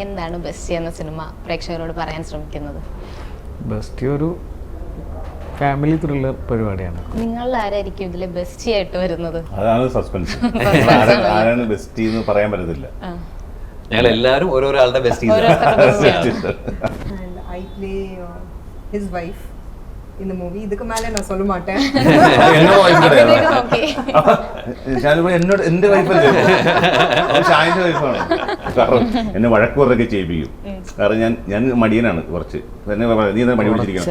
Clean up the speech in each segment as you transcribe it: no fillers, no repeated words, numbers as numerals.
എന്താണ് ബെസ്റ്റ് എന്ന സിനിമ പ്രേക്ഷകരോട് പറയാൻ ശ്രമിക്കുന്നത്? ബെസ്റ്റ് ഒരു ഫാമിലി ത്രില്ലർ പരിപാടിയാണ്. നിങ്ങളിൽ ആരായിരിക്കും ഇതിലെ ബെസ്റ്റ് ആയിട്ട് വരുന്നത്? അതാണ് സസ്പെൻസ്. ആരാണ് ബെസ്റ്റ് എന്ന് പറയാൻ പറ്റത്തില്ല. ഞങ്ങൾ എല്ലാവരും ഓരോരാളുടെ best. And I play his wife in the movie. இதுக்கு மேல நான் சொல்ல மாட்டேன். എന്നോട് എന്റെ വൈഫല്ലേ, ഷാഹിന്റെ വൈഫാണ്. കാരണം എന്നെ വഴക്ക് കുറൊക്കെ ചെയ്യിപ്പിക്കും. കാരണം ഞാൻ മടിയനാണ് കുറച്ച്. എന്നെ നീ എന്താ മടി പിടിച്ചിരിക്കണം.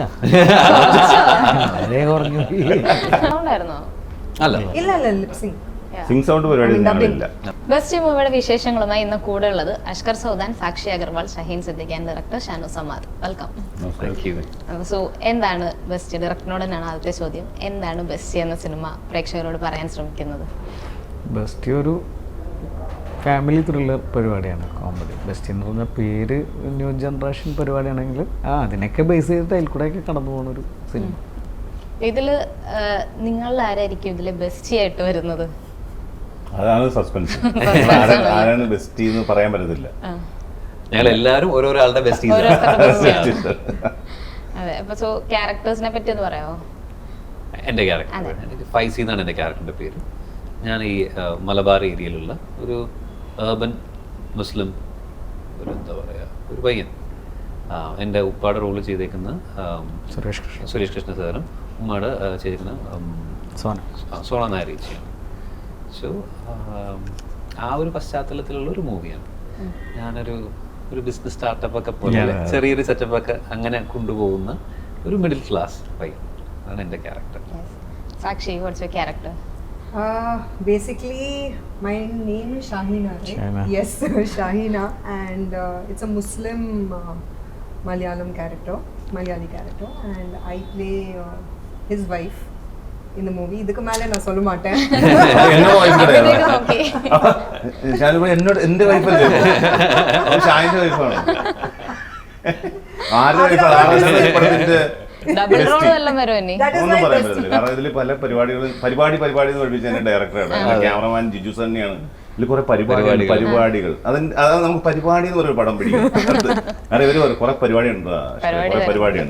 അല്ല இல்ல இல்ல lip sync. സിംഗ് സൗണ്ട് പരിപാടി ഞാനില്ല. ബെസ്റ്റ് മൂവിയുടെ വിശേഷങ്ങളുമായി ഇന്ന് കൂടെ ഉള്ളത് അഷ്കർ സൗദാൻ, സാക്ഷി Agarwal, Shaheen Siddique and director Shanu സമാദ്. Welcome. So എന്താണ് ബെസ്റ്റ്? ഡയറക്ടറിനോട് തന്നെയാണ് ആദ്യത്തെ ചോദ്യം. എന്താണ് ബെസ്റ്റ് എന്ന സിനിമ പ്രേക്ഷകരോട് പറയാൻ ശ്രമിക്കുന്നത്? ബെസ്റ്റ് ഒരു ഫാമിലി ത്രില്ലർ പരിപാടിയാണ്, കോമഡി. ബെസ്റ്റ് എന്ന് പറഞ്ഞ പേര് ന്യൂ ജനറേഷൻ പരിപാടിയാണെങ്കിൽ അതിനൊക്കെ ബേസ് ചെയ്തിട്ട് അതിൽ കൂടെയൊക്കെ കടന്നു പോകുന്നൊരു സിനിമ. ഇതില് നിങ്ങളിൽ ആരായിരിക്കും ഇതിലെ ബെസ്റ്റ് ആയിട്ട് വരുന്നത്? അതാണ് സസ്പെൻസ്. ആരാണ് ബെസ്റ്റ് എന്ന് പറയാൻ പറ്റത്തില്ല. ഞങ്ങൾ എല്ലാവരും ഓരോരാളുടെ ബെസ്റ്റ്. അതെ. അപ്പൊ സോ ക്യാരക്ടേഴ്സിനെ പറ്റി ഒന്ന് പറയാമോ? എൻ്റെ ക്യാരക്ടർ ഫൈസി എന്നാണ് എൻ്റെ ക്യാരക്ടറിൻ്റെ പേര്. ഞാൻ ഈ മലബാർ ഏരിയയിലുള്ള ഒരു ഏർബൻ മുസ്ലിം ഒരു എന്താ പറയുക ഒരു പയ്യൻ. എൻ്റെ ഉപ്പാടെ റോള് ചെയ്തേക്കുന്ന സുരേഷ് കൃഷ്ണ സാറും ഉമ്മയുടെ ചെയ്തിരിക്കുന്ന സോണ നായർ ചേച്ചിയാണ്. സോ ആ ഒരു പശ്ചാത്തലത്തിലുള്ള ഒരു മൂവിയാണ്. ഞാനൊരു ബിസിനസ് സ്റ്റാർട്ടപ്പ് ഒക്കെ പോലെ ചെറിയൊരു സെറ്റപ്പ് ഒക്കെ അങ്ങനെ കൊണ്ടുപോകുന്ന ഒരു മിഡിൽ ക്ലാസ് പയ്യൻ. അതാണ് എൻ്റെ ക്യാരക്ടർ. സാക്ഷി, what's your character? Basically my name is Shahina, right? Shahina. Yes, Shahina, and it's a Muslim Malayalam character, Malayali character, and I play his wife in the movie. இதுக்கு மேல நான் சொல்ல மாட்டேன். എന്നോട് എന്റെ വൈഫല്ലേ, ഷാഹിന്റെ വൈഫാണ്. ആരുടെ വൈഫാണ്? ഡബിൾ റോൾ എല്ലാം വരും ഇനി. ഒന്നും പറയാൻ പറ്റില്ല. കാരണം ഇതിൽ പല പരിപാടി എന്ന് പഠിപ്പിച്ച എന്റെ ഡയറക്ടറാണ്. ക്യാമറമാൻ ജിജു സണ്ണിയാണ്. ഇതിൽ കുറെ പരിപാടികൾ അതാണ് നമുക്ക് പരിപാടി എന്ന് പറയുന്ന പടം പിടിക്കും. കാരണം ഇവര് കുറെ പരിപാടിയുണ്ട്.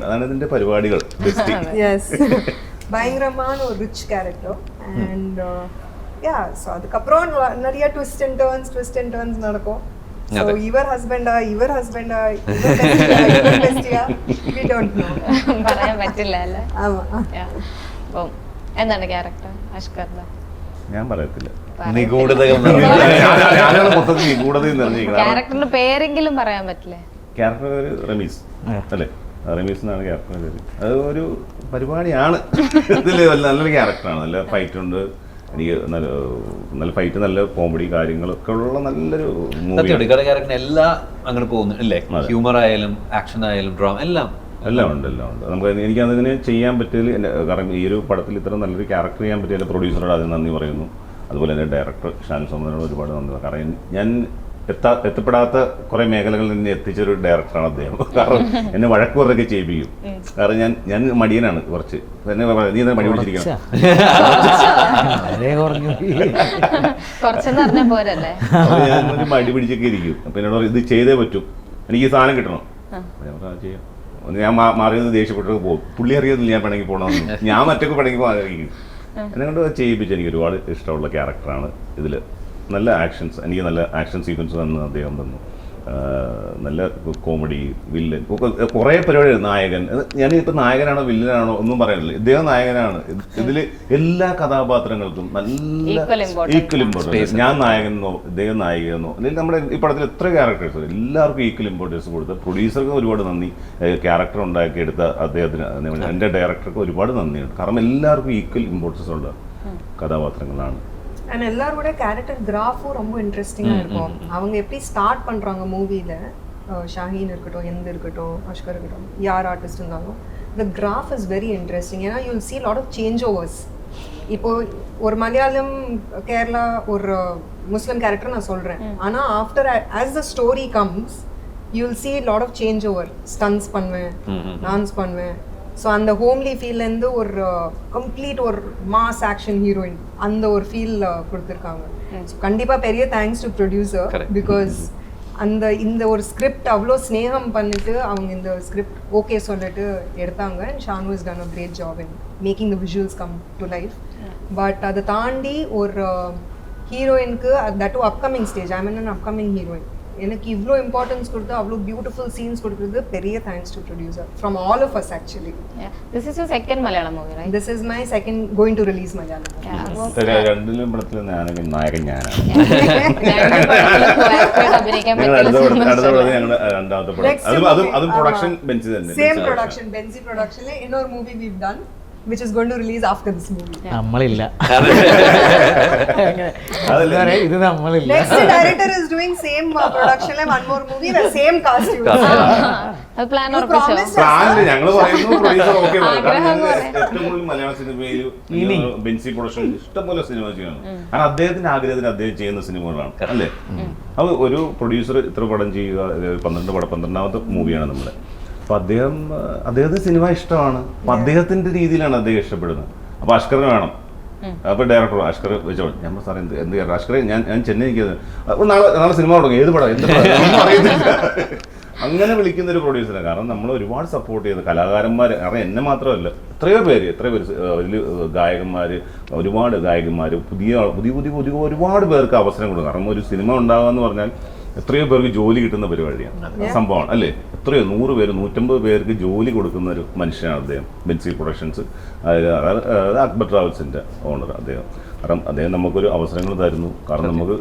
അതാണ് ഇതിന്റെ പരിപാടികൾ. பயங்கரமான ஒரு ரிச் கேரக்டர் அண்ட் ஸோ அதுக்கப்புறம் நிறைய ட்விஸ்ட் அண்ட் டர்ன்ஸ் நடக்கும். ஸோ இவர் ஹஸ்பண்டா இவர் பெஸ்டியா we don't know. പറയാൻ പറ്റില്ല അല്ലേ? ஆமா. അപ്പം എന്താണ് ക്യാരക്ടർ അഷ്കറിന്റെ? ഞാൻ പറയത്തില്ല. നിഗൂഢതകൾ മൊത്തത്തിൽ നിഗൂഢതയും നിറഞ്ഞിരിക്കുന്നത്. ക്യാരക്ടറിന്റെ പേരെങ്കിലും പറയാൻ പറ്റില്ലേ? ക്യാരക്ടർ പേര് റമീസ് അല്ലേ? റമീസ് എന്നാണ് ക്യാരക്ടറിന്റെ പേര്. അത് ഒരു പരിപാടിയാണ്. ഇതിൽ നല്ലൊരു ക്യാരക്ടറാണ്. നല്ല ഫൈറ്റ് ഉണ്ട്. എനിക്ക് നല്ല ഫൈറ്റ്, നല്ല കോമഡി കാര്യങ്ങളൊക്കെ ഉള്ള നല്ലൊരു മൂവി. ക്യാരക്ടർ എല്ലാം അങ്ങനെ പോകുന്നു അല്ലേ? ഹ്യൂമർ ആയാലും ആക്ഷൻ ആയാലും ഡ്രാമ എല്ലാം ഉണ്ട്. നമുക്ക് എനിക്കതിന് ചെയ്യാൻ പറ്റിയതിൽ, കാരണം ഈ ഒരു പടത്തിൽ ഇത്ര നല്ലൊരു ക്യാരക്ടർ ചെയ്യാൻ പറ്റിയ പ്രൊഡ്യൂസറോട് അതിന് നന്ദി പറയുന്നു. അതുപോലെ തന്നെ ഡയറക്ടർ ഷാനു സമ്മതിനോട് ഒരുപാട് നന്ദി. കാരണം ഞാൻ എത്തപ്പെടാത്ത കുറെ മേഖലകളിൽ നിന്ന് എത്തിച്ചൊരു ഡയറക്ടറാണ് അദ്ദേഹം. കാരണം എന്നെ വഴക്ക് കുറൊക്കെ ചെയ്യിപ്പിക്കും. കാരണം ഞാൻ മടിയനാണ് കുറച്ച്. എന്നെ നീ എന്താ മടി പിടിച്ചിരിക്കണം. ഞാനൊരു മടി പിടിച്ചൊക്കെ ഇരിക്കും. അപ്പൊ എന്നോട് ഇത് ചെയ്തേ പറ്റും, എനിക്ക് ഈ സാധനം കിട്ടണം. ചെയ്യാം. ഞാൻ മാറിയത് ദേഷ്യപ്പെട്ടൊക്കെ പോകും. പുള്ളി അറിയുന്നില്ല ഞാൻ പിണങ്ങി പോകണമെന്ന്. ഞാൻ മറ്റൊക്കെ പിണങ്ങി പോകാതിരിക്കും. എന്നെ കൊണ്ട് ചെയ്യിപ്പിച്ച് എനിക്ക് ഒരുപാട് ഇഷ്ടമുള്ള ക്യാരക്ടറാണ്. ഇതിൽ നല്ല ആക്ഷൻസ്, എനിക്ക് നല്ല ആക്ഷൻ സീക്വൻസ് തന്നു അദ്ദേഹം തന്നു. നല്ല കോമഡി, വില്ലൻ, കുറേ പരിപാടി. നായകൻ, ഞാനിപ്പോൾ നായകനാണോ വില്ലനാണോ ഒന്നും പറയാനില്ല. ഇദ്ദേഹം നായകനാണ്. ഇതിൽ എല്ലാ കഥാപാത്രങ്ങൾക്കും നല്ല ഈക്വൽ ഇമ്പോർട്ടൻസ്. ഞാൻ നായകനെന്നോ ഇദ്ദേഹം നായികയെന്നോ, അല്ലെങ്കിൽ നമ്മുടെ ഈ പടത്തിൽ എത്ര ക്യാരക്ടേഴ്സ് എല്ലാവർക്കും ഈക്വൽ ഇമ്പോർട്ടൻസ് കൊടുത്ത് പ്രൊഡ്യൂസർക്ക് ഒരുപാട് നന്ദി. ക്യാരക്ടർ ഉണ്ടാക്കിയെടുത്ത അദ്ദേഹത്തിന്, എൻ്റെ ഡയറക്ടർക്ക് ഒരുപാട് നന്ദിയുണ്ട്. കാരണം എല്ലാവർക്കും ഈക്വൽ ഇമ്പോർട്ടൻസ് ഉള്ള കഥാപാത്രങ്ങളാണ്. அண்ட் எல்லாரோட கேரக்டர் கிராஃபும் ரொம்ப இன்ட்ரெஸ்டிங்காக இருக்கும். அவங்க எப்படி ஸ்டார்ட் பண்ணுறாங்க மூவியில், ஷாஹீன் இருக்கட்டும், எந்த இருக்கட்டும், அஷ்கர் இருக்கட்டும், யார் ஆர்டிஸ்ட் இருந்தாலும், the graph is very interesting. ஏன்னா you will see lot of change overs. இப்போது ஒரு மலையாளம், கேரளா, ஒரு முஸ்லிம் கேரக்டர் நான் சொல்கிறேன். ஆனால் after as the story comes you will see lot of change over. Stunts பண்ணுவேன், டான்ஸ் பண்ணுவேன். ஸோ அந்த ஹோம்லி ஃபீல்லேருந்து ஒரு கம்ப்ளீட் ஒரு மாஸ் ஆக்ஷன் ஹீரோயின் அந்த ஒரு ஃபீல் கொடுத்துருக்காங்க. ஸோ கண்டிப்பாக பெரிய தேங்க்ஸ் டு ப்ரொடியூசர், பிகாஸ் அந்த இந்த ஒரு ஸ்கிரிப்ட் அவ்வளோ ஸ்னேகம் பண்ணிட்டு அவங்க இந்த ஸ்கிரிப்ட் ஓகே சொல்லிட்டு எடுத்தாங்க. And Shanu is done a great job in making the visuals come to life. But அதை தாண்டி ஒரு ஹீரோயினுக்கு that to upcoming stage, I mean an upcoming heroine, எனக்கு இவ்வளோ இம்பார்ட்டன்ஸ் கொடுத்து அவ்வளோ பியூட்டிஃபுல் சீன்ஸ் கொடுக்குறது பெரிய thanks to producer from all of us actually. This is your second Malayalam movie, right? This is my second going to release Malayalam. രണ്ടിലും പടത്തിൽ നായകൻ ഞാനാണ്. അഭിനയിക്കാൻ ഞങ്ങൾ പറ്റില്ല. അടുത്ത പടത്തിൽ ഞങ്ങളുടെ രണ്ടാമത്തെ പടം അതും പ്രൊഡക്ഷൻ ബെഞ്ച് തന്നെ. Same production, Benzi production. Another movie we've done, which is going to release after this movie. നമ്മളില്ല, ഇത് നമ്മളില്ല. Next director is doing same production like one more movie, the same cast. അത് plan You ഉറപ്പിച്ചോ? promised us. പ്ലാനില് ഞങ്ങൾ പറയുന്നു producer okay ആഗ്രഹം പോലെ. ഏറ്റവും കൂടുതൽ മലയാള സിനിമയിൽ Benzy production ഇഷ്ടംപോലെ സിനിമ ചെയ്യണം. കാരണം അദ്ദേഹത്തിന്റെ ആഗ്രഹത്തിന് അദ്ദേഹം ചെയ്യുന്ന സിനിമകളാണ് അല്ലേ. അത് ഒരു പ്രൊഡ്യൂസർ ഇത്ര പടം ചെയ്യുക, 12ാമത്തെ മൂവിയാണ് നമ്മുടെ. അപ്പൊ അദ്ദേഹത്തിന് സിനിമ ഇഷ്ടമാണ്. അപ്പൊ അദ്ദേഹത്തിന്റെ രീതിയിലാണ് അദ്ദേഹം ഇഷ്ടപ്പെടുന്നത്. അപ്പൊ അഷ്കറിന് വേണം. അപ്പൊ ഡയറക്ടർ അഷ്കർ വെച്ചോ, ഞാൻ സാറേ എന്ത് അഷ്കറെ ഞാൻ ചെന്നൈ നിൽക്കുന്നത്, അപ്പൊ നാളെ സിനിമ തുടങ്ങും, ഏത് പടം എന്ത് പടം ഒന്നും അറിയുന്നില്ല. അങ്ങനെ വിളിക്കുന്ന ഒരു പ്രൊഡ്യൂസറാണ്. കാരണം നമ്മൾ ഒരുപാട് സപ്പോർട്ട് ചെയ്യുന്ന കലാകാരന്മാർ, കാരണം എന്നെ മാത്രമല്ല എത്രയോ പേര് വലിയ ഗായകന്മാർ, ഒരുപാട് ഗായകന്മാർ, പുതിയ ഒരുപാട് പേർക്ക് അവസരം കൊടുക്കും. കാരണം ഒരു സിനിമ ഉണ്ടാകുക എന്ന് പറഞ്ഞാൽ എത്രയോ പേർക്ക് ജോലി കിട്ടുന്ന പരിപാടിയാണ്, സംഭവമാണ് അല്ലേ. എത്രയോ 100 പേര് 150 പേർക്ക് ജോലി കൊടുക്കുന്ന ഒരു മനുഷ്യനാണ് അദ്ദേഹം. ബെൻസി പ്രൊഡക്ഷൻസ്, അതായത് അക്ബർ ട്രാവൽസിൻ്റെ ഓണർ അദ്ദേഹം. കാരണം അദ്ദേഹം നമുക്കൊരു അവസരങ്ങൾ തരുന്നു. കാരണം നമുക്ക്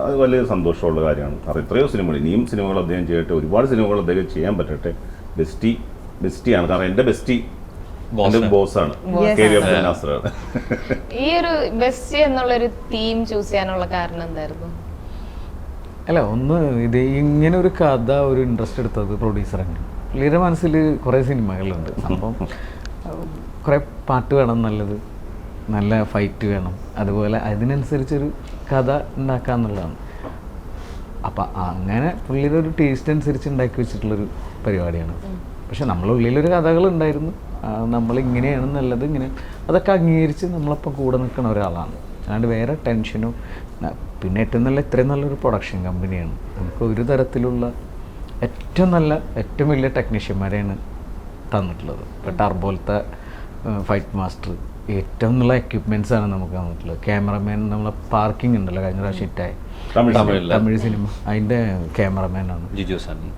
അത് വലിയ സന്തോഷമുള്ള കാര്യമാണ്. കാരണം എത്രയോ സിനിമകൾ, ഇനിയും സിനിമകൾ അദ്ദേഹം ചെയ്യട്ടെ, ഒരുപാട് സിനിമകൾ അദ്ദേഹം ചെയ്യാൻ പറ്റട്ടെ. ബെസ്റ്റിയാണ്. കാരണം എൻ്റെ ബെസ്റ്റി എൻ്റെ ബോസാണ്, കെ വി അബ്ദുൽ നാസറാണ്. ഈ ഒരു ബെസ്റ്റ് എന്നുള്ളൊരു തീം ചൂസ് ചെയ്യാനുള്ള കാരണം എന്തായിരുന്നു? അല്ല, ഒന്ന് ഇത് ഇങ്ങനെ ഒരു കഥ, ഒരു ഇൻട്രസ്റ്റ് എടുത്തത് പ്രൊഡ്യൂസറാണ്. പുള്ളിയുടെ മനസ്സിൽ കുറേ സിനിമകളുണ്ട്. സംഭവം കുറേ പാട്ട് വേണം, നല്ല ഫൈറ്റ് വേണം, അതുപോലെ അതിനനുസരിച്ചൊരു കഥ ഉണ്ടാക്കാന്നുള്ളതാണ്. അപ്പം അങ്ങനെ പുള്ളിയുടെ ഒരു ടേസ്റ്റ് അനുസരിച്ച് ഉണ്ടാക്കി വെച്ചിട്ടുള്ളൊരു പരിപാടിയാണ്. പക്ഷെ നമ്മളുള്ളിലൊരു കഥകളുണ്ടായിരുന്നു, നമ്മളിങ്ങനെയാണ് നല്ലത്, ഇങ്ങനെ അതൊക്കെ അംഗീകരിച്ച് നമ്മളപ്പം കൂടെ നിൽക്കുന്ന ഒരാളാണ്. അല്ലാണ്ട് വേറെ ടെൻഷനോ. പിന്നെ ഇത്രയും നല്ലൊരു പ്രൊഡക്ഷൻ കമ്പനിയാണ്. നമുക്ക് ഒരു തരത്തിലുള്ള ഏറ്റവും വലിയ ടെക്നീഷ്യന്മാരെയാണ് തന്നിട്ടുള്ളത്. ഇപ്പോൾ ടർബോലത്തെ ഫൈറ്റ് മാസ്റ്റർ, ഏറ്റവും നല്ല എക്യുപ്മെൻറ്റ്സാണ് നമുക്ക് തന്നിട്ടുള്ളത്. ക്യാമറമാൻ, നമ്മളെ പാർക്കിംഗ് ഉണ്ടല്ലോ, കഴിഞ്ഞ പ്രാവശ്യം ഹിറ്റായി തമിഴ് സിനിമ, അതിൻ്റെ ക്യാമറമാനാണ് ജിജു സണ്ണി.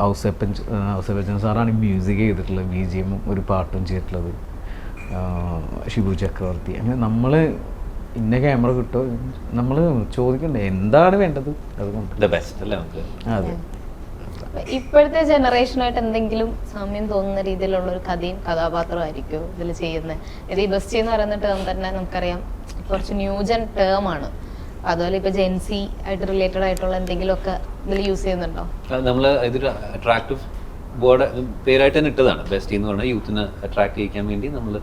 ഔസേപ്പച്ചൻ സാറാണ് മ്യൂസിക് ചെയ്തിട്ടുള്ളത്, BGM ഒരു പാട്ടും ചെയ്തിട്ടുള്ളത്, ഷിബു ചക്രവർത്തി. അങ്ങനെ നമ്മൾ ഇന്ന ക്യാമറ കിട്ടുമോ, നമ്മൾ ചോദിക്കണ്ടേ എന്താണ് വേണ്ടത്, അതുകൊണ്ട് അതെ. ഇപ്പോഴത്തെ ജനറേഷനായിട്ട് എന്തെങ്കിലും സാമ്യം തോന്നുന്ന രീതിയിലുള്ള ഒരു കഥയും കഥാപാത്രമായിരിക്കും ഇതിൽ ചെയ്യുന്നത്? ഇത് ഈ ബെസ്റ്റ് എന്ന് പറയുന്ന ടേം തന്നെ നമുക്കറിയാം കുറച്ച് ന്യൂജൻ ടേം ആണ്. അതുപോലെ ഇപ്പൊ ജെൻസി ആയിട്ട് റിലേറ്റഡ് ആയിട്ടുള്ള എന്തെങ്കിലുമൊക്കെ ഇതിൽ യൂസ് ചെയ്യുന്നുണ്ടോ? നമ്മൾ ഇതൊരു അട്രാക്റ്റീവ് വേർഡ് പേരായിട്ട് തന്നെ ഇട്ടതാണ്. ബെസ്റ്റ് എന്ന് പറഞ്ഞാൽ യൂത്തിനെ അട്രാക്ട് ചെയ്യിക്കാൻ വേണ്ടി നമ്മൾ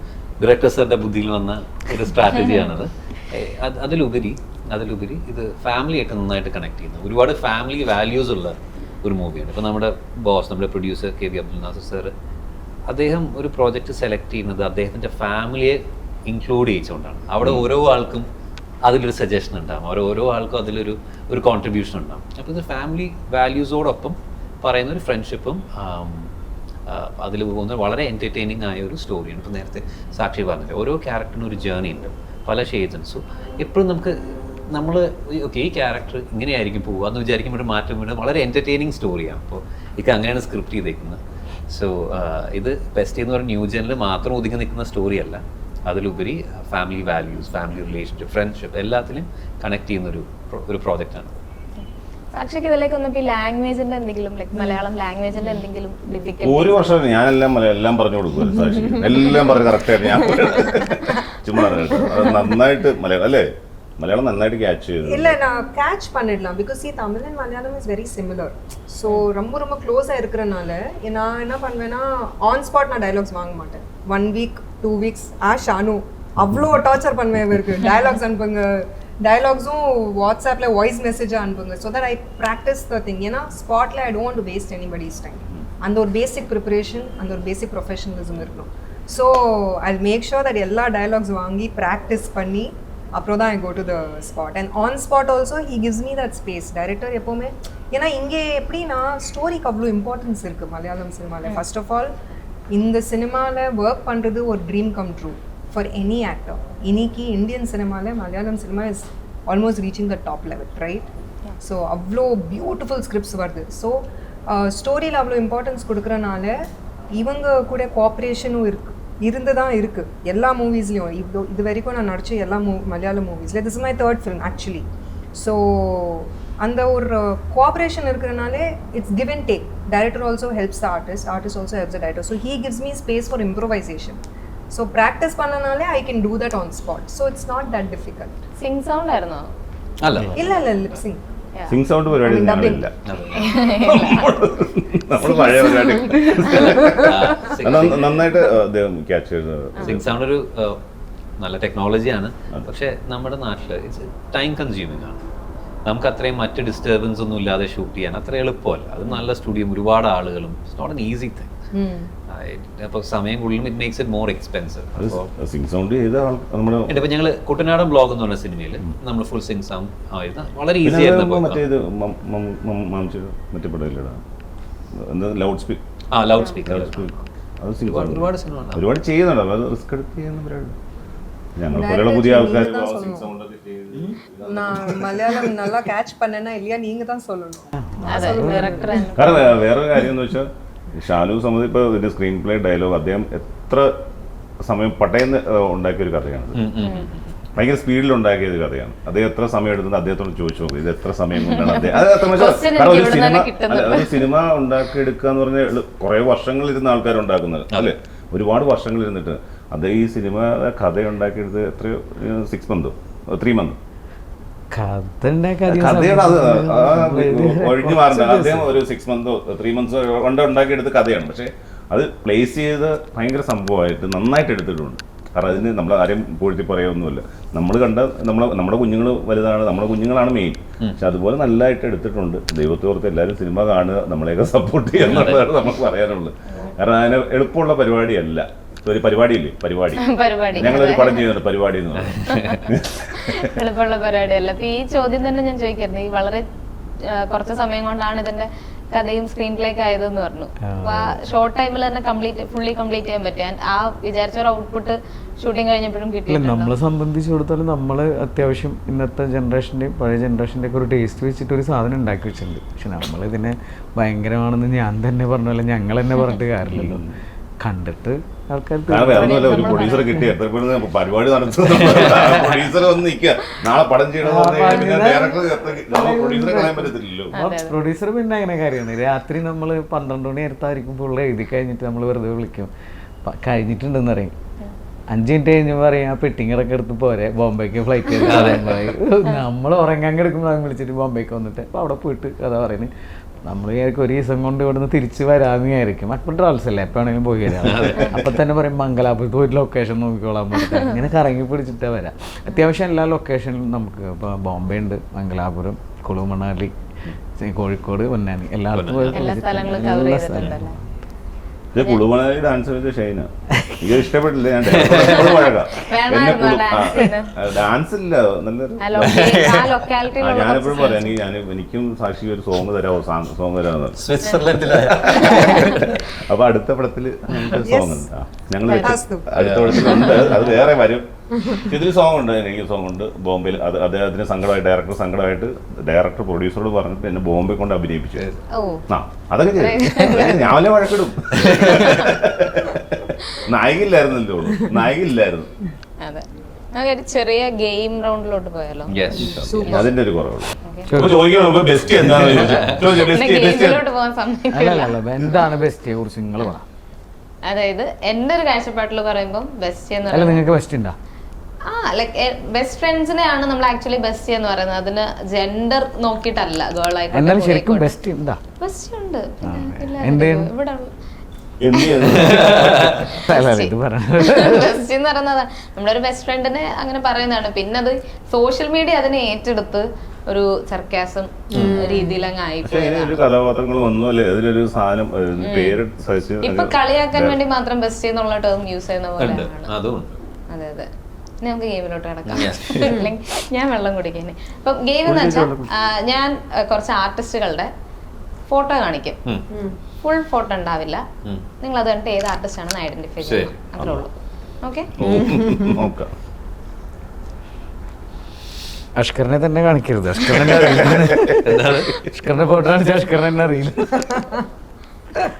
ഡയറക്ടർ സാറിന്റെ ബുദ്ധിയിൽ വന്ന ഒരു സ്ട്രാറ്റജിയാണത്. അതിലുപരി ഇത് ഫാമിലി ആയിട്ട് നന്നായിട്ട് കണക്ട് ചെയ്യുന്നു. ഒരുപാട് ഫാമിലി വാല്യൂസ് ഉള്ള ഒരു മൂവിയാണ്. ഇപ്പോൾ നമ്മുടെ ബോസ്, നമ്മുടെ producer K V Abdul Nasar sir, അദ്ദേഹം ഒരു പ്രോജക്റ്റ് സെലക്ട് ചെയ്യുന്നത് അദ്ദേഹത്തിൻ്റെ ഫാമിലിയെ ഇൻക്ലൂഡ് ചെയ്യിച്ചുകൊണ്ടാണ്. അവിടെ ഓരോ ആൾക്കും അതിലൊരു സജഷൻ ഉണ്ടാകും, ഓരോ ആൾക്കും അതിലൊരു കോൺട്രിബ്യൂഷൻ ഉണ്ടാകും. അപ്പോൾ ഇത് ഫാമിലി വാല്യൂസോടൊപ്പം പറയുന്ന ഒരു ഫ്രണ്ട്ഷിപ്പും അതിൽ പോകുന്ന വളരെ എൻ്റർടൈനിങ് ആയ ഒരു സ്റ്റോറിയാണ്. ഇപ്പോൾ നേരത്തെ സാക്ഷി പറഞ്ഞില്ല, ഓരോ ക്യാരക്ടറിനും ഒരു ജേർണി ഉണ്ട്, പല ഷെയ്ഡ്സും. എപ്പോഴും നമ്മൾ ഓക്കെ ഈ ക്യാരക്ടർ ഇങ്ങനെയായിരിക്കും പോവുക എന്ന് വിചാരിക്കുമ്പോൾ മാറ്റം വീണ്ടും വളരെ എൻ്റർടൈനിങ് സ്റ്റോറിയാണ്. അപ്പോൾ അങ്ങനെയാണ് സ്ക്രിപ്റ്റ് ചെയ്തേക്കുന്നത്. സോ ഇത് ബെസ്റ്റ് എന്ന് പറയുന്ന ന്യൂ ജനിൽ മാത്രം ഒതുങ്ങി നിൽക്കുന്ന സ്റ്റോറിയല്ല, അതിലുപരി family values, family relationship, friendship എല്ലാത്തിലും കണക്ട് ചെയ്യുന്ന ഒരു പ്രോജക്റ്റാണ്. സാക്ഷിക്ക് ഇതിലേക്ക് വന്നപ്പോൾ ഈ ലാംഗ്വേജിന്റെ എന്തെങ്കിലും മലയാളം ലാംഗ്വേജിന്റെ എന്തെങ്കിലും ഡിഫിക്കൽറ്റി? ഒരു വർഷം ഞാനെല്ലാം പറഞ്ഞു കൊടുക്കും, സാക്ഷി എല്ലാം പറഞ്ഞ് കറക്റ്റായിട്ട് ഞാൻ ചുമ്മാ നന്നായിട്ട് മലയാളം അല്ലേ, മലയാളം നന്നായിട്ട് ക്യാച്ച് ചെയ്തു. இல்ல நான் கேட்ச் பண்ணிடலாம் because see Tamil and Malayalam is very similar. So ரொம்ப க்ளோஸா இருக்கறனால நான் என்ன பண்ணுவேன்னா ஆன் ஸ்பாட் நான் டயலாக்ஸ் வாங்க மாட்டேன். 1 week 2 weeks ஷானு அவ்வளோ டார்ச்சர் பண்ணுவேன் இவருக்கு. டயலாக்ஸ் அனுப்புங்க, டயலாக்ஸும் வாட்ஸ்அப்ல வாய்ஸ் மெசேஜா அனுப்புங்க so that I practice the thing. ஏன்னா ஸ்பாட்ல I don't want to waste anybody's time. அந்த ஒரு பேசிக் ப்ரிப்பரேஷன், அந்த ஒரு பேசிக் ப்ரொஃபஷனலிசம் இருக்கணும். So I'll make sure that எல்லா டயலாக்ஸ் வாங்கி ப்ராக்டிஸ் பண்ணி அப்புறம் தான் I go to the spot and on spot also he gives me that space director எப்போவுமே. ஏன்னா இங்கே எப்படின்னா ஸ்டோரிக்கு அவ்வளோ இம்பார்ட்டன்ஸ் இருக்குது மலையாளம் சினிமாவில். ஃபர்ஸ்ட் ஆஃப் ஆல் இந்த சினிமாவில் ஒர்க் பண்ணுறது ஒரு dream come true for any actor. இன்னைக்கு இந்தியன் சினிமாவில் Malayalam cinema is almost reaching the top level, right? So அவ்வளோ பியூட்டிஃபுல் ஸ்கிரிப்ட்ஸ் வருது. ஸோ ஸ்டோரியில் அவ்வளோ இம்பார்ட்டன்ஸ் கொடுக்குறனால இவங்க கூட கோஆப்ரேஷனும் இருந்து தான் இருக்குது எல்லா மூவிஸ்லேயும். இது வரைக்கும் நான் நடிச்ச எல்லா மலையாளம் மூவிஸில் this is my third film actually. So அந்த ஒரு கோஆப்ரேஷன் இருக்கிறனாலே it's give and take. Director also helps the artist also helps the director. So he gives me space for improvisation. So practice பண்ணனாலே I can do that on spot. So it's not that difficult. Sync sound ആയിരുന്നോ? അല്ല ഇല്ല lip sync Singh sound പരിപാടി ഞങ്ങളില്ല. നമ്മൾ പഴയ പരിപാടി നന്നായിട്ട് catch ചെയ്തത്. സിംഗ് സൗണ്ട് ഒരു നല്ല ടെക്നോളജിയാണ്. പക്ഷെ നമ്മുടെ നാട്ടിൽ ഇറ്റ്സ് ടൈം കൺസ്യൂമിംഗ് ആണ്. നമുക്ക് അത്രയും മറ്റ് ഡിസ്റ്റർബൻസ് ഒന്നും ഇല്ലാതെ ഷൂട്ട് ചെയ്യാൻ അത്ര എളുപ്പമല്ല. അത് നല്ല സ്റ്റുഡിയോ, ഒരുപാട് ആളുകളും, it's not an easy thing. അപ്പോൾ സമയം കൂടുതലും it makes it more expensive. Sync sound ചെയ്ത നമ്മുടെ ഇപ്പം ഞങ്ങൾ കുട്ടനാടൻ ബ്ലോഗ് എന്ന് പറഞ്ഞ സിനിമയിൽ നമ്മൾ ഫുൾ സിംഗ് സൗണ്ട് ആയിരുന്നു. വളരെ ഈസി ആയിരുന്നു. മറ്റേത് മറ്റേ പടമില്ലടാ, ലൗഡ് സ്പീക്കർ. ലൗഡ് സ്പീക്കർ അത് സിംഗ് സൗണ്ട് ഒരുപാട് സിനിമ ഒരുപാട് ചെയ്യുന്നുണ്ട്. അത് റിസ്ക് എടുത്ത് ചെയ്യുന്ന പരിപാടി. ഞങ്ങൾ പോലെയുള്ള പുതിയ ആൾക്കാർ സിംഗ് സൗണ്ട് ഒക്കെ ചെയ്ത് நான் மலையாளம் நல்லா கேட்ச் பண்ணேன்னா இல்லையா நீங்கள் தான் சொல்லணும். അതെ ഡയറക്ടർ കാരണം വേറൊരു കാര്യം എന്ന് വെച്ചാൽ ഷാനു സമയത്ത് ഇപ്പോൾ ഇതിന്റെ സ്ക്രീൻ പ്ലേ ഡയലോഗ് അദ്ദേഹം എത്ര സമയം പട്ടയെന്ന് ഉണ്ടാക്കിയ ഒരു കഥയാണ്. ഭയങ്കര സ്പീഡിൽ ഉണ്ടാക്കിയ ഒരു കഥയാണ്. അദ്ദേഹം എത്ര സമയം എടുത്തത് അദ്ദേഹത്തോട് ചോദിച്ചു നോക്കും, ഇത് എത്ര സമയം കൊണ്ടാണ് അദ്ദേഹം. അത് ഒരു സിനിമ ഉണ്ടാക്കിയെടുക്കുക എന്ന് പറഞ്ഞാൽ കുറെ വർഷങ്ങൾ ഇരുന്ന ആൾക്കാർ ഉണ്ടാക്കുന്നത് അല്ലേ, ഒരുപാട് വർഷങ്ങൾ ഇരുന്നിട്ട് അദ്ദേഹം ഈ സിനിമ കഥ ഉണ്ടാക്കിയെടുത്ത് എത്രയോ 6 months 3 months കഥയാണ്. അത് ഒഴിഞ്ഞു മാറുന്നത് അദ്ദേഹം ഒരു 6 months 3 months കൊണ്ട് ഉണ്ടാക്കിയെടുത്ത കഥയാണ്. പക്ഷെ അത് പ്ലേസ് ചെയ്ത് ഭയങ്കര സംഭവമായിട്ട് നന്നായിട്ട് എടുത്തിട്ടുണ്ട്. കാരണം അതിന് നമ്മൾ ആരെയും പൂഴ്ത്തി പറയുമൊന്നുമില്ല. നമ്മൾ കണ്ട നമ്മുടെ കുഞ്ഞുങ്ങൾ വലുതാണ്, നമ്മുടെ കുഞ്ഞുങ്ങളാണ് മെയിൻ. പക്ഷെ അതുപോലെ നല്ലതായിട്ട് എടുത്തിട്ടുണ്ട്. ദൈവത്തെ ഓർത്ത് എല്ലാവരും സിനിമ കാണുക, നമ്മളെയൊക്കെ സപ്പോർട്ട് ചെയ്യുക എന്നുള്ളതാണ് നമുക്ക് പറയാനുള്ളത്. കാരണം അതിന് എളുപ്പമുള്ള പരിപാടിയല്ല. ഒരു പരിപാടിയില്ലേ, പരിപാടി ഞങ്ങളൊരു പടം ചെയ്യുന്നുണ്ട് പരിപാടി എന്ന് പറഞ്ഞു. എളുപ്പമുള്ള പരിപാടിയല്ല. അപ്പൊ ഈ ചോദ്യം തന്നെ ഞാൻ ചോദിക്കായിരുന്നു. ഈ വളരെ കുറച്ച് സമയം കൊണ്ടാണ് ഇതിന്റെ കഥയും സ്ക്രീൻ പ്ലേക്ക് ആയതെന്ന് പറഞ്ഞു. അപ്പൊ ആ ഷോർട്ട് ടൈമിൽ തന്നെ ഫുള്ളി കംപ്ലീറ്റ് ചെയ്യാൻ പറ്റും. ആ വിചാരിച്ച ഒരു ഔട്ട്പുട്ട് ഷൂട്ടിംഗ് കഴിഞ്ഞപ്പോഴും കിട്ടില്ല. നമ്മളെ സംബന്ധിച്ചിടത്തോളം നമ്മൾ അത്യാവശ്യം ഇന്നത്തെ ജനറേഷൻ്റെയും പഴയ ജനറേഷൻ്റെ ഒക്കെ ഒരു ടേസ്റ്റ് വെച്ചിട്ട് ഒരു സാധനം ഉണ്ടാക്കി വെച്ചിട്ടുണ്ട്. പക്ഷെ നമ്മളിതിനെ ഭയങ്കരമാണെന്ന് ഞാൻ തന്നെ പറഞ്ഞല്ലോ, ഞങ്ങൾ തന്നെ പറഞ്ഞിട്ട് കാര്യമില്ലല്ലോ. കണ്ടിട്ട് ആൾക്കാർക്ക് ഒരു പ്രൊഡ്യൂസറെ കിട്ടി എത്ര പരിപാടി നടത്തുന്നത്. പ്രൊഡ്യൂസർ വന്ന് നിൽക്കുക, നാളെ പടം പ്രൊഡ്യൂസർ പിന്നെ അങ്ങനെ കാര്യമാണ്. രാത്രി നമ്മൾ 12 മണി നേരത്തായിരിക്കും ഫുള്ള് എഴുതി കഴിഞ്ഞിട്ട് നമ്മൾ വെറുതെ വിളിക്കും, കഴിഞ്ഞിട്ടുണ്ടെന്ന് പറയും. 5 minutes കഴിഞ്ഞപ്പോൾ പറയും ആ പെട്ടിങ്ങടൊക്കെ എടുത്ത് പോരെ, ബോംബെക്ക് ഫ്ലൈറ്റ് നമ്മൾ ഉറങ്ങാൻ കിടക്കുമ്പോൾ വിളിച്ചിട്ട് ബോംബെക്ക് വന്നിട്ട് അപ്പോൾ അവിടെ പോയിട്ട് കഥ പറയുന്നത്. നമ്മൾ വിചാരിക്കും ഒരു ദിവസം കൊണ്ട് ഇവിടുന്ന് തിരിച്ച് വരാമെന്ന് വിചാരിക്കും. അപ്പോൾ ട്രാവൽസ് അല്ലേ, എപ്പോൾ വേണമെങ്കിലും പോയി വരാം. അപ്പം തന്നെ പറയും മംഗലാപുരത്ത് പോയിട്ട് ലൊക്കേഷൻ നോക്കിക്കോളാൻ പറഞ്ഞിട്ട് ഇങ്ങനെ കറങ്ങി പിടിച്ചിട്ട് വരാം. അത്യാവശ്യം എല്ലാ ലൊക്കേഷനിലും നമുക്ക് ഇപ്പോൾ ബോംബെ ഉണ്ട്, മംഗലാപുരം, കുളു മണാലി, കോഴിക്കോട്, പൊന്നാനി എല്ലായിടത്തും പോയി. ഇത് കുളുമണാലി ഡാൻസ് ചെയ്ത ഷൈന ഇത് ഇഷ്ടപ്പെട്ടില്ല. ഞാൻ ഡാൻസ് ഇല്ല നല്ലൊരു ഞാനെപ്പോഴും പറയാം എനിക്കും സാക്ഷി ഒരു സോങ് തരാമെന്ന്. സ്വിറ്റ്സർലൻഡിലായ അപ്പൊ അടുത്ത പടത്തില് സോങ് ഉണ്ട്, ഞങ്ങൾ അടുത്ത പടത്തിലുണ്ട്, അത് വേറെ വരും. ഇതിൽ സോങ് ഉണ്ട്, എനിക്ക് സോങ് ഉണ്ട് ബോംബെയിൽ. അത് അദ്ദേഹത്തിന് സങ്കടമായിട്ട് ഡയറക്ടർ പ്രൊഡ്യൂസറോട് പറഞ്ഞിട്ട് എന്നെ ബോംബെ കൊണ്ട് അഭിനയിപ്പിച്ചു. ആ അതൊക്കെ ഞാൻ വല്ല വഴക്കിടും. നായികയില്ലായിരുന്നല്ലോ, നായികയില്ലായിരുന്നു. ചെറിയ ഗെയിം റൗണ്ടിലോട്ട് പോയാലോ? അതിന്റെ ഒരു കുറവുള്ളൂ. എന്താണ് ബെസ്റ്റിയെ കുറിച്ച് നിങ്ങൾ പറ. അതായത് എന്റെ ഒരു കാഴ്ചപ്പാട്ടിൽ പറയുമ്പോൾ ബെസ്റ്റ് എന്ന് പറയുന്നത് നിങ്ങൾക്ക് ബെസ്റ്റ് ഉണ്ടോ? ലൈക്ക് ബെസ്റ്റ് ഫ്രണ്ട്സിനെയാണ് നമ്മൾ ആക്ച്വലി ബെസ്റ്റ് എന്ന് പറയുന്നത്. അതിന് ജെൻഡർ നോക്കിയിട്ടല്ല, ഗേൾ ആയിട്ട് ശരിക്കും ബെസ്റ്റ് ഉണ്ടാ? ബെസ്റ്റ് ഉണ്ട്. ഇവിടെ ബെസ്റ്റ് എന്ന് പറയുന്നത് നമ്മളൊരു ബെസ്റ്റ് ഫ്രണ്ടിനെ അങ്ങനെ പറയുന്നതാണ്. പിന്നെ അത് സോഷ്യൽ മീഡിയ അതിനെ ഏറ്റെടുത്ത് ഒരു സർക്കാസം രീതിയിൽ അങ്ങ് ആയിപ്പോയി. ഇപ്പൊ കളിയാക്കാൻ വേണ്ടി മാത്രം ബെസ്റ്റ് എന്നുള്ള ടേം യൂസ് ചെയ്യുന്ന പോലെ. അതെ അതെ. ഇനി നമുക്ക് ഗെയിമിലോട്ട് കിടക്കാം. അല്ലെങ്കിൽ ഞാൻ വെള്ളം കുടിക്കാൻ. ഇപ്പം ഗെയിം എന്ന് വെച്ചാൽ ഞാൻ കുറച്ച് ആർട്ടിസ്റ്റുകളുടെ ഫോട്ടോ കാണിക്കും. ഫുൾ ഫോട്ടോ ഉണ്ടാവില്ല. നിങ്ങൾ അത് കണ്ടിട്ട് ഏത് ആർട്ടിസ്റ്റ് ആണെന്ന് ഐഡന്റിഫൈ ചെയ്യണം. അത്രേ ഉള്ളൂ. ഓക്കെ? നോക്കാം. അഷ്കറിനെ തന്നെ കാണിക്കരുത്. അഷ്കറിനെ അഷ്കറിന്റെ ഫോട്ടോ കാണിച്ചാൽ അഷ്കറിനെ തന്നെ അറിയില്ല.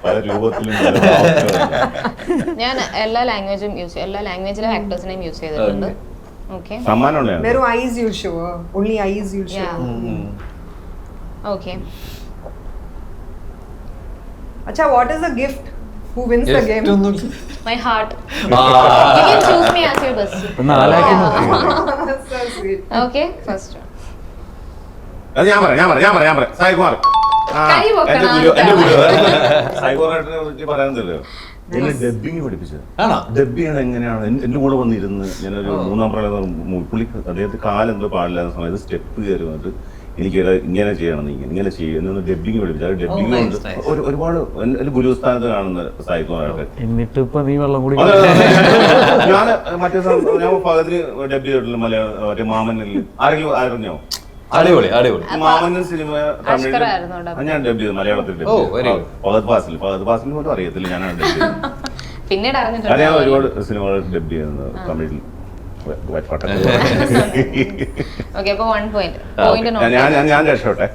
പല രൂപത്തിലും ഞാൻ എല്ലാ ലാംഗ്വേജും എല്ലാ ലാംഗ്വേജിലും ആക്ടേഴ്സിനെയും യൂസ് ചെയ്തിട്ടുണ്ട്. ഓക്കെ? സമ്മാനം വെറും eyes use show, only eyes use show. Okay. അച്ഛാ, what is the gift? Who wins the game? My heart. You can choose me as your bestie. നാലാക്കി നോക്കി. So sweet. Okay, first one. അത് ഞാൻ പറയാം. സായികുമാർ. കൈ പൊക്കണം. എന്റെ ഗുരു സായികുമാറിനെ കുറിച്ച് പറയാനല്ലോ. എന്നെ ഡബ്ബിങ് പഠിപ്പിച്ചത്. ഡബ്ബിങ് എങ്ങനെയാണ് എന്റെ കൂടെ വന്നിരുന്ന് ഞാനൊരു 3-ാം പ്രളയം പുള്ളി അദ്ദേഹത്തെ കാലെന്തോ പാടില്ലാത്ത സമയത്ത് സ്റ്റെപ്പ് കയറി വന്നിട്ട് എനിക്ക് ഇങ്ങനെ ചെയ്യണം, ഇങ്ങനെ ചെയ്യും ഡബ്ബിങ് പഠിപ്പിച്ചു. അത് ഡബ്ബിങ് കൊണ്ട് ഒരുപാട് എന്റെ ഗുരുസ്ഥാനത്ത് കാണുന്ന സായികുമാറായിട്ട്. എന്നിട്ട് ഇപ്പൊ നീ വെള്ളം കൂടി ഞാൻ മറ്റേ ഞാൻ പകുതി ഡബ് ചെയ്തിട്ടില്ല മലയാളം. മറ്റേ മാമനിൽ ആരെങ്കിലും അറിഞ്ഞോ? അടിപൊളി. മാമന്നൻ സിനിമ അഷ്കറായിരുന്നോ ഡബ്? ഞാൻ ഡബ് ചെയ്തു മലയാളത്തിൽ. ഫഹദ് ഫാസിൽ പോലും അറിയത്തില്ല, ഞാനാണ് ഡബ് ചെയ്തത്. പിന്നീട് അത് ഞാൻ അറിഞ്ഞിട്ടുണ്ട്. ഒരുപാട് സിനിമകൾ ഡബ് ചെയ്യുന്നത് തമിഴിൽ. ഓക്കെ, അപ്പൊ 1 point. ഞാൻ രക്ഷോട്ടെ.